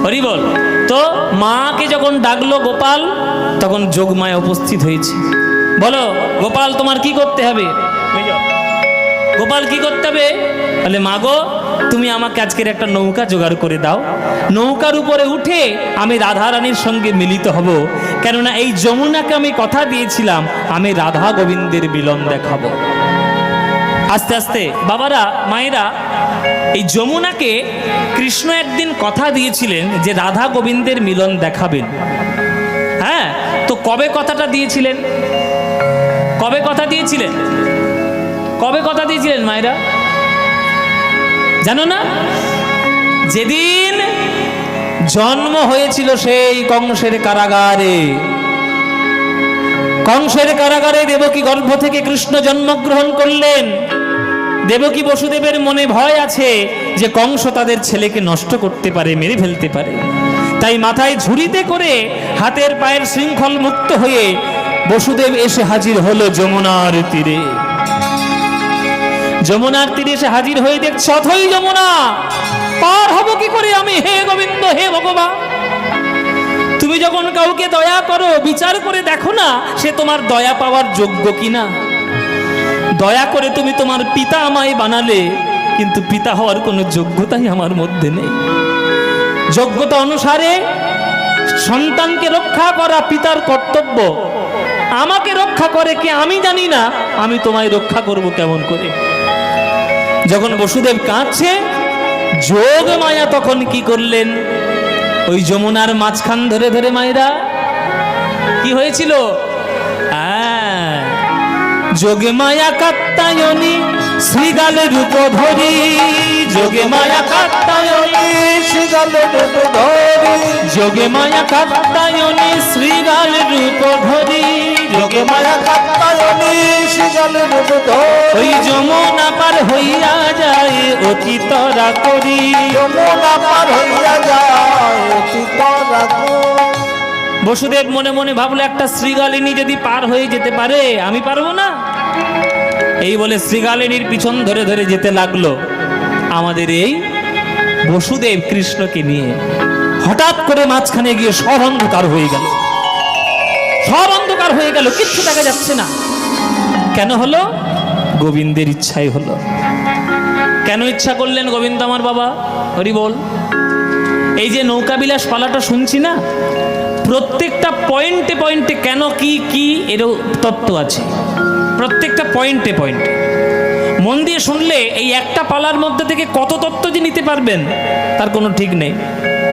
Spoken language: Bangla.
হরি বল। তো মাকে যখন ডাকলো গোপাল, তখন যোগমায়া উপস্থিত হয়েছে। বলো গোপাল তোমার কি করতে হবে? গোপাল কি করতে হবে? বলে মা গো, তুমি আমাকে আজকের একটা নৌকা জোগাড় করে দাও। নৌকার উপরে উঠে আমি রাধারানীর সঙ্গে মিলিত হব, কেননা এই যমুনাকে আমি কথা দিয়েছিলাম আমি রাধা গোবিন্দের মিলন দেখাবো। আস্তে আস্তে বাবারা মায়েরা, এই যমুনাকে কৃষ্ণ একদিন কথা দিয়েছিলেন যে রাধা গোবিন্দের মিলন দেখাবেন। হ্যাঁ, তো কবে কথাটা দিয়েছিলেন? কবে কথা দিয়েছিলেন? কবে কথা দিয়েছিলেন মায়েরা জানো না? যেদিন জন্ম হয়েছিল সেই কংসের কারাগারে। কংসের কারাগারে দেবকী গর্ভ থেকে কৃষ্ণ জন্মগ্রহণ করলেন। দেবকী বসুদেবের মনে ভয় আছে যে কংস তাদের ছেলেকে নষ্ট করতে পারে, মেরে ফেলতে পারে। তাই মাথায় ঝুড়িতে করে হাতের পায়ের শৃঙ্খল মুক্ত হয়ে বসুদেব এসে হাজির হলো যমুনার তীরে। যমুনার তীরে এসে হাজির হয়ে দেখছে অথই যমুনা, পার হব কি করে আমি? হে গোবিন্দ, হে ভগবান, তুমি যখন কাউকে দয়া করো বিচার করে দেখো না সে তোমার দয়া পাওয়ার যোগ্য কিনা। দয়া করে তুমি তোমার পিতা আমায় বানালে, কিন্তু পিতা হওয়ার কোনো যোগ্যতাই আমার মধ্যে নেই। যোগ্যতা অনুসারে সন্তানকে রক্ষা করা পিতার কর্তব্য। আমাকে রক্ষা করে কে আমি জানি না, আমি তোমায় রক্ষা করব কেমন করে? যখন বসুদেব কাঁদছে, যোগ মায়া তখন কি করলেন? ওই যমুনার মাঝখান ধরে ধরে মায়েরা কি হয়েছিল? যোগে মায়া কাত্তায়নী শ্রীগালে রূপ ধরি, যোগে মায়া কাত্তায়নী শ্রীগালে রূপ ধরি, যোগে মায়া কাত্তায়নী শ্রীগালে রূপ ধরি, যোগে মায়া কাত্তায়নী শ্রীগালে রূপ ধরি। ওই যমুনা পার হইয়া যায় অতি তরা করি, যমুনা পার হইয়া যায় অতি তরা করি। বসুদেব মনে মনে ভাবলো একটা শ্রীগালিনী যদি পার হয়ে যেতে পারে আমি পারবো না। এই বলে শ্রীগালিনীর পিছন ধরে ধরে যেতে লাগলো আমাদের এই বসুদেব কৃষ্ণকে নিয়ে। হঠাৎ করে মাঝখানে গিয়ে সব অন্ধকার হয়ে গেল, সব অন্ধকার হয়ে গেল, কিচ্ছু দেখা যাচ্ছে না। কেন হলো? গোবিন্দের ইচ্ছাই হলো। কেন ইচ্ছা করলেন গোবিন্দ আমার বাবা? হরি বল। এই যে নৌকা বিলাস পালাটা শুনছি না, প্রত্যেকটা পয়েন্টে পয়েন্টে কেন কি কি এরও তত্ত্ব আছে। প্রত্যেকটা পয়েন্টে পয়েন্টে মন দিয়ে শুনলে এই একটা পালার মধ্যে থেকে কত তত্ত্ব যে নিতে পারবেন তার কোনো ঠিক নেই।